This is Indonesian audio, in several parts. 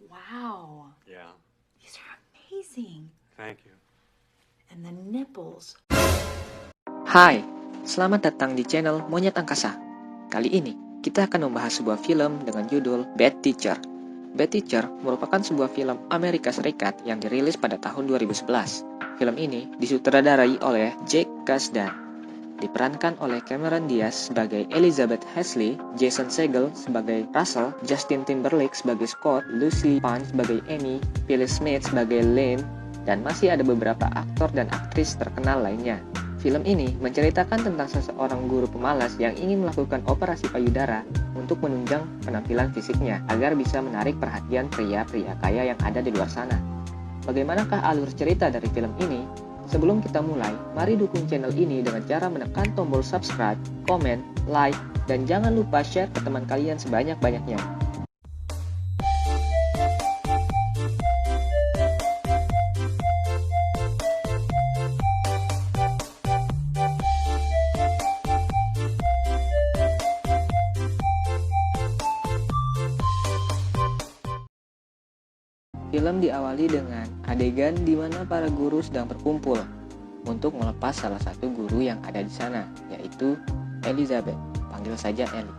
Wow. Yeah. These are amazing. Thank you. And the nipples. Hai, selamat datang di channel Monyet Angkasa. Kali ini, kita akan membahas sebuah film dengan judul Bad Teacher. Bad Teacher merupakan sebuah film Amerika Serikat yang dirilis pada tahun 2011. Film ini disutradarai oleh Jake Kasdan. Diperankan oleh Cameron Diaz sebagai Elizabeth Hasley, Jason Segel sebagai Russell, Justin Timberlake sebagai Scott, Lucy Punch sebagai Amy, Phyllis Smith sebagai Lynn, dan masih ada beberapa aktor dan aktris terkenal lainnya. Film ini menceritakan tentang seseorang guru pemalas yang ingin melakukan operasi payudara untuk menunjang penampilan fisiknya agar bisa menarik perhatian pria-pria kaya yang ada di luar sana. Bagaimanakah alur cerita dari film ini? Sebelum kita mulai, mari dukung channel ini dengan cara menekan tombol subscribe, komen, like, dan jangan lupa share ke teman kalian sebanyak-banyaknya. Film diawali dengan adegan di mana para guru sedang berkumpul untuk melepas salah satu guru yang ada di sana, yaitu Elizabeth, panggil saja Ellie.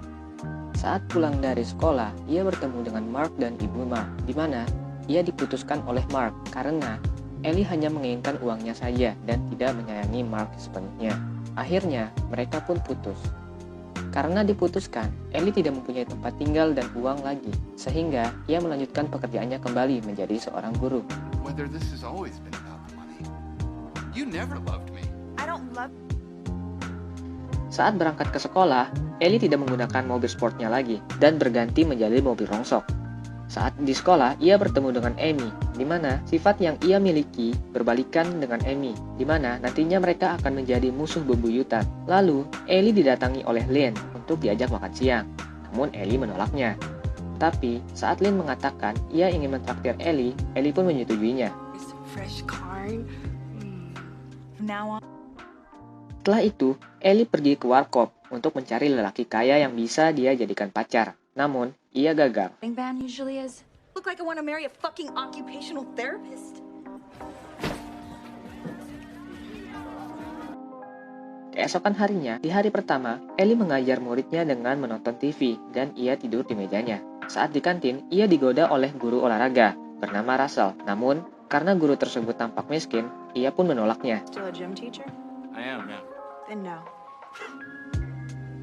Saat pulang dari sekolah, ia bertemu dengan Mark dan ibu Mark, di mana ia diputuskan oleh Mark karena Ellie hanya menginginkan uangnya saja dan tidak menyayangi Mark sepenuhnya. Akhirnya, mereka pun putus. Karena diputuskan, Ellie tidak mempunyai tempat tinggal dan uang lagi, sehingga ia melanjutkan pekerjaannya kembali menjadi seorang guru. Whether this has always been about the money. You never loved me. I don't love. Saat berangkat ke sekolah, Ellie tidak menggunakan mobil sportnya lagi dan berganti menjadi mobil rongsok. Saat di sekolah, ia bertemu dengan Amy, di mana sifat yang ia miliki berbalikan dengan Amy, di mana nantinya mereka akan menjadi musuh bebuyutan. Lalu, Ellie didatangi oleh Lynn untuk diajak makan siang, namun Ellie menolaknya. Tapi, saat Lynn mengatakan ia ingin mentraktir Ellie pun menyetujuinya. Fresh corn. Now on. Setelah itu, Ellie pergi ke warkop untuk mencari lelaki kaya yang bisa dia jadikan pacar. Namun, ia gagal. Band usually is. Look like I want to marry a fucking occupational therapist. Keesokan harinya, di hari pertama, Ellie mengajar muridnya dengan menonton TV dan ia tidur di mejanya. Saat di kantin, ia digoda oleh guru olahraga bernama Russell. Namun, karena guru tersebut tampak miskin, ia pun menolaknya. Still a gym teacher? I am, yeah. Then no.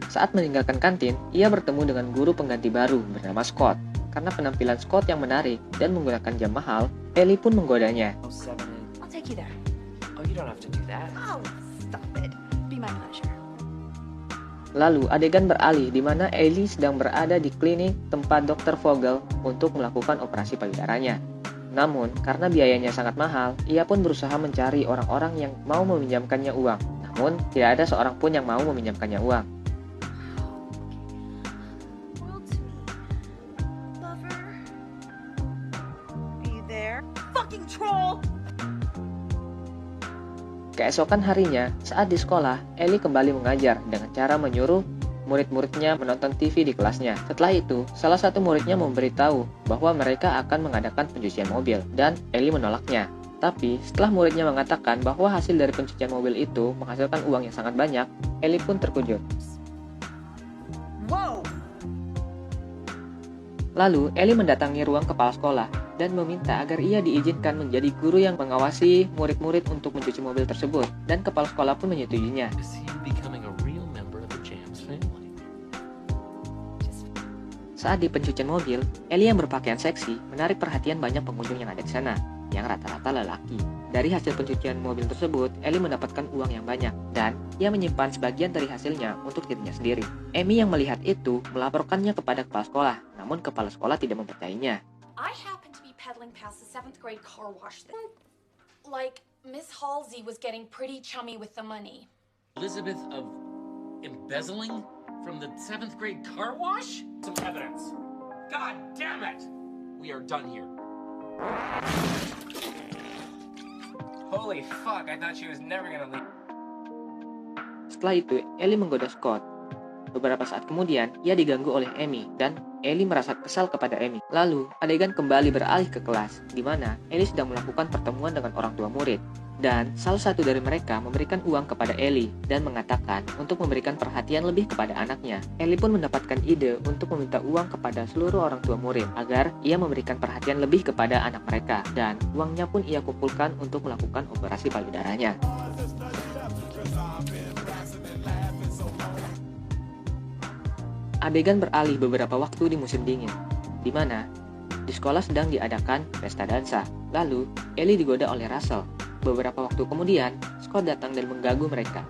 Saat meninggalkan kantin, ia bertemu dengan guru pengganti baru bernama Scott. Karena penampilan Scott yang menarik dan menggunakan jam mahal, Ellie pun menggodanya. I'll take you there. Oh, you don't have to do that. Oh, stop it. Be my pleasure. Lalu adegan beralih di mana Ellie sedang berada di klinik tempat Dr. Vogel untuk melakukan operasi payudaranya. Namun, karena biayanya sangat mahal, ia pun berusaha mencari orang-orang yang mau meminjamkannya uang. Namun, tidak ada seorang pun yang mau meminjamkannya uang. Keesokan harinya, saat di sekolah, Ellie kembali mengajar dengan cara menyuruh murid-muridnya menonton TV di kelasnya. Setelah itu, salah satu muridnya memberitahu bahwa mereka akan mengadakan pencucian mobil, dan Ellie menolaknya. Tapi, setelah muridnya mengatakan bahwa hasil dari pencucian mobil itu menghasilkan uang yang sangat banyak, Ellie pun terkejut. Wow. Lalu, Ellie mendatangi ruang kepala sekolah dan meminta agar ia diizinkan menjadi guru yang mengawasi murid-murid untuk mencuci mobil tersebut, dan kepala sekolah pun menyetujuinya. Is he becoming a real member of the James family? Saat di pencucian mobil, Ellie yang berpakaian seksi menarik perhatian banyak pengunjung yang ada di sana, yang rata-rata lelaki. Dari hasil pencucian mobil tersebut, Ellie mendapatkan uang yang banyak, dan ia menyimpan sebagian dari hasilnya untuk dirinya sendiri. Amy yang melihat itu melaporkannya kepada kepala sekolah, namun kepala sekolah tidak mempercayainya. I happen to be pedaling past the 7th grade car wash. Like, Miss Halsey was getting pretty chummy with the money. Elizabeth of embezzling from the 7th grade car wash? Some evidence. God damn it! We are done here. Holy fuck, I thought she was never gonna leave. Setelah itu, Ellie menggoda Scott. Beberapa saat kemudian, ia diganggu oleh Amy, dan Ellie merasa kesal kepada Amy. Lalu, adegan kembali beralih ke kelas, di mana Ellie sedang melakukan pertemuan dengan orang tua murid. Dan salah satu dari mereka memberikan uang kepada Ellie dan mengatakan untuk memberikan perhatian lebih kepada anaknya. Ellie pun mendapatkan ide untuk meminta uang kepada seluruh orang tua murid agar ia memberikan perhatian lebih kepada anak mereka, dan uangnya pun ia kumpulkan untuk melakukan operasi payudaranya. Adegan beralih beberapa waktu di musim dingin, di mana di sekolah sedang diadakan pesta dansa. Lalu, Ellie digoda oleh Russell. Beberapa waktu kemudian, Scott datang dan mengganggu mereka.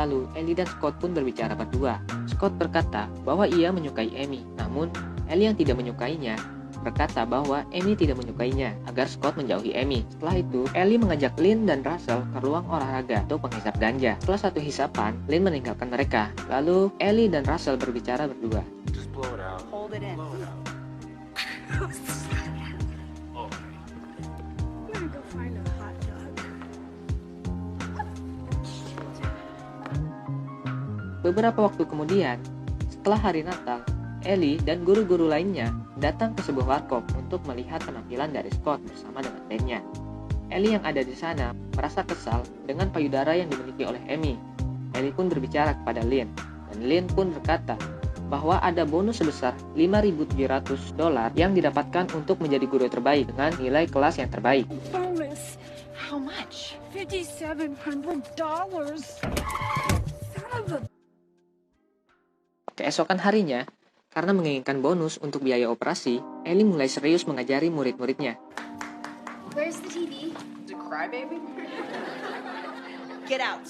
Lalu, Ellie dan Scott pun berbicara berdua. Scott berkata bahwa ia menyukai Amy, namun Ellie yang tidak menyukainya berkata bahwa Amy tidak menyukainya agar Scott menjauhi Amy. Setelah itu, Ellie mengajak Lynn dan Russell ke ruang olahraga untuk menghisap ganja. Setelah satu hisapan, Lynn meninggalkan mereka. Lalu, Ellie dan Russell berbicara berdua. Just blow it out. Hold it in. Blow it out. Okay. I'm gonna go find a hot dog. Beberapa waktu kemudian, setelah hari Natal, Ellie dan guru-guru lainnya datang ke sebuah warkop untuk melihat penampilan dari Scott bersama dengan bandnya. Ellie yang ada di sana merasa kesal dengan payudara yang dimiliki oleh Amy. Ellie pun berbicara kepada Lynn, dan Lynn pun berkata bahwa ada bonus sebesar $5.700 yang didapatkan untuk menjadi guru terbaik dengan nilai kelas yang terbaik. Bonus. How much? $5,700. Son of a... Keesokan harinya, karena menginginkan bonus untuk biaya operasi, Ellie mulai serius mengajari murid-muridnya. Where's the TV? Is it crybaby? Get out.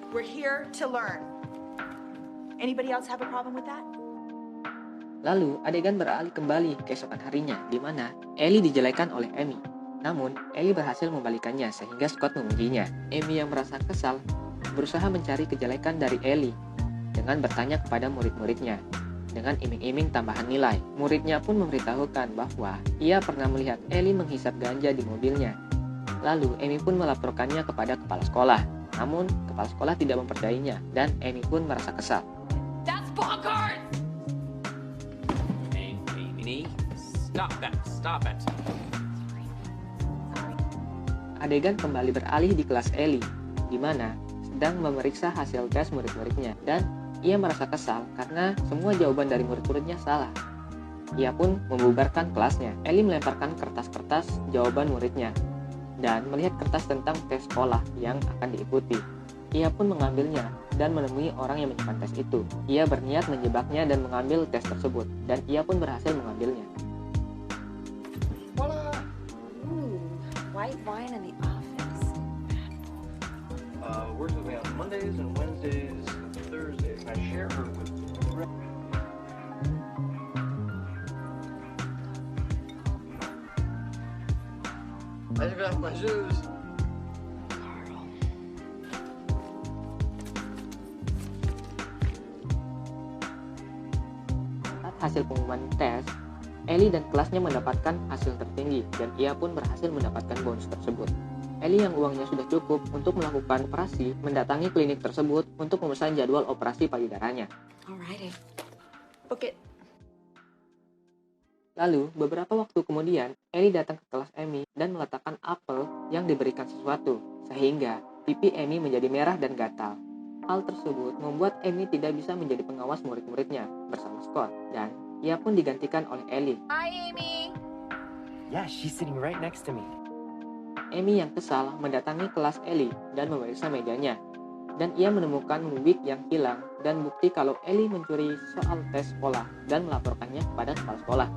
We're here to learn. Anybody else have a problem with that? Lalu, adegan beralih kembali keesokan harinya, di mana Ellie dijelekan oleh Amy. Namun, Ellie berhasil membalikannya sehingga Scott memujinya. Amy yang merasa kesal, berusaha mencari kejelekan dari Ellie dengan bertanya kepada murid-muridnya dengan iming-iming tambahan nilai. Muridnya pun memberitahukan bahwa ia pernah melihat Ellie menghisap ganja di mobilnya. Lalu, Amy pun melaporkannya kepada kepala sekolah. Namun, kepala sekolah tidak mempercayainya dan Amy pun merasa kesal. That's bonkers! Amy, stop that. Stop it. Adegan kembali beralih di kelas Ellie, di mana sedang memeriksa hasil tes murid-muridnya, dan ia merasa kesal karena semua jawaban dari murid-muridnya salah. Ia pun membubarkan kelasnya. Ellie melemparkan kertas-kertas jawaban muridnya dan melihat kertas tentang tes sekolah yang akan diikuti. Ia pun mengambilnya dan menemui orang yang menyimpan tes itu. Ia berniat menjebaknya dan mengambil tes tersebut, dan ia pun berhasil mengambilnya. White wine in the office. Works with me on Mondays and Wednesdays and Thursdays. And I share her with I took off my shoes. Saat hasil pengumuman tes, Ellie dan kelasnya mendapatkan hasil tertinggi dan ia pun berhasil mendapatkan bonus tersebut. Ellie yang uangnya sudah cukup untuk melakukan operasi mendatangi klinik tersebut untuk memesan jadwal operasi payudaranya. Alrighty. Book it. Lalu, beberapa waktu kemudian, Ellie datang ke kelas Amy dan meletakkan apel yang diberikan sesuatu, sehingga pipi Amy menjadi merah dan gatal. Hal tersebut membuat Amy tidak bisa menjadi pengawas murid-muridnya bersama Scott, dan ia pun digantikan oleh Ellie. Hi, Amy. Yeah, she's sitting right next to me. Amy yang kesal mendatangi kelas Ellie dan memeriksa mejanya, dan ia menemukan wig yang hilang dan bukti kalau Ellie mencuri soal tes sekolah dan melaporkannya kepada kepala sekolah.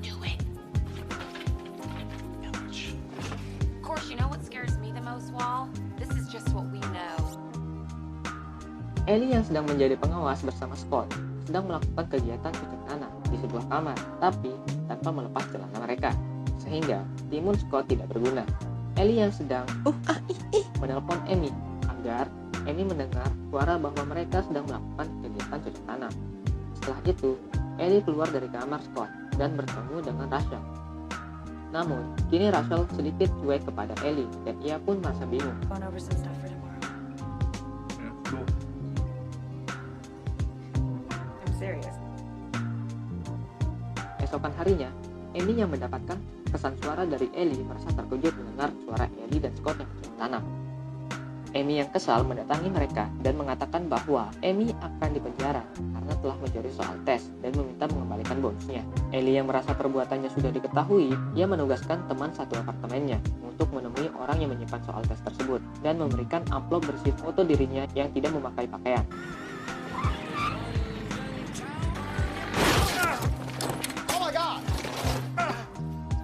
Knew it. Of course, you know what scares me the most, Wall? This is just what we know. Ellie yang sedang menjadi pengawas bersama Scott sedang melakukan kegiatan cuci tanah di sebuah kamar, tapi tanpa melepas celana mereka, sehingga timun Scott tidak berguna. Ellie yang sedang menelpon Amy agar Amy mendengar suara bahwa mereka sedang melakukan kegiatan cuci tanah. Setelah itu, Ellie keluar dari kamar Scott dan bertemu dengan Rachel. Namun, kini Rachel sedikit cuek kepada Ellie dan ia pun merasa bingung. Going over some stuff for tomorrow. Cool. serious. Esokan harinya, Amy yang mendapatkan pesan suara dari Ellie merasa terkejut mendengar suara Ellie dan Scott yang makin tanam. Amy yang kesal mendatangi mereka dan mengatakan bahwa Amy akan dipenjara karena telah mencuri soal tes dan meminta mengembalikan bonusnya. Ellie yang merasa perbuatannya sudah diketahui, ia menugaskan teman satu apartemennya untuk menemui orang yang menyimpan soal tes tersebut dan memberikan amplop berisi foto dirinya yang tidak memakai pakaian. Oh my God!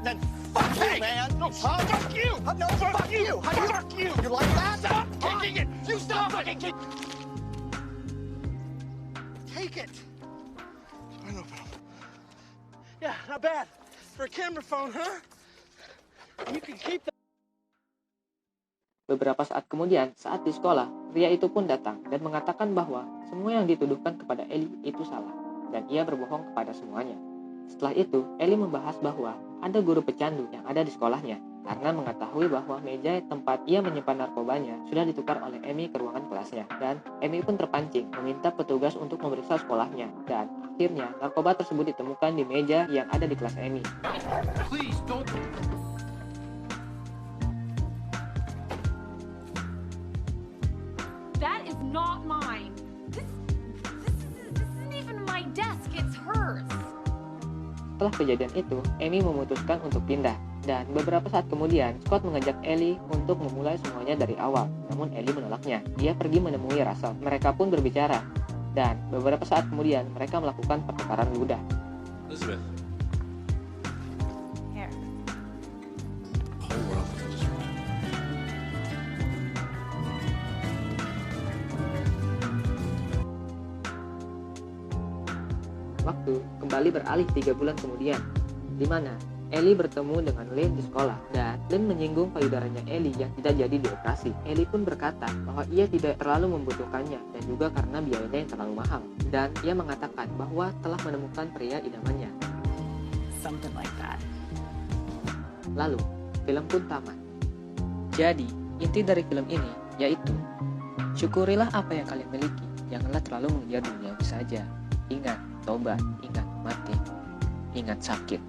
Then fuck you, man! No, fuck you! No, fuck you! Fuck you! You like that? Stop kicking it! You stop fucking kick! Take it! I know, pal. Yeah, not bad. For a camera phone, huh? You can keep that. Beberapa saat kemudian, saat di sekolah, pria itu pun datang dan mengatakan bahwa semua yang dituduhkan kepada Ellie itu salah, dan ia berbohong kepada semuanya. Setelah itu, Ellie membahas bahwa ada guru pecandu yang ada di sekolahnya, karena mengetahui bahwa meja tempat ia menyimpan narkobanya sudah ditukar oleh Amy ke ruangan kelasnya, dan Amy pun terpancing meminta petugas untuk memeriksa sekolahnya, dan akhirnya narkoba tersebut ditemukan di meja yang ada di kelas Amy. Please don't. That is not mine. This isn't even my desk, it's hers. Setelah kejadian itu, Amy memutuskan untuk pindah, dan beberapa saat kemudian Scott mengajak Ellie untuk memulai semuanya dari awal, namun Ellie menolaknya. Dia pergi menemui Russell, mereka pun berbicara, dan beberapa saat kemudian mereka melakukan pertukaran ludah. Elizabeth. Here. Whole world is just Waktu kembali beralih 3 bulan kemudian, di mana Ellie bertemu dengan Lynn di sekolah, dan Lynn menyinggung payudaranya Ellie yang tidak jadi dioperasi. Ellie pun berkata bahwa ia tidak terlalu membutuhkannya dan juga karena biayanya yang terlalu mahal, dan ia mengatakan bahwa telah menemukan pria idamannya. Something like that. Lalu, film pun tamat. Jadi, inti dari film ini yaitu syukurilah apa yang kalian miliki, janganlah terlalu mengejar duniawi saja. Ingat tobat, ingat mati, ingat sakit.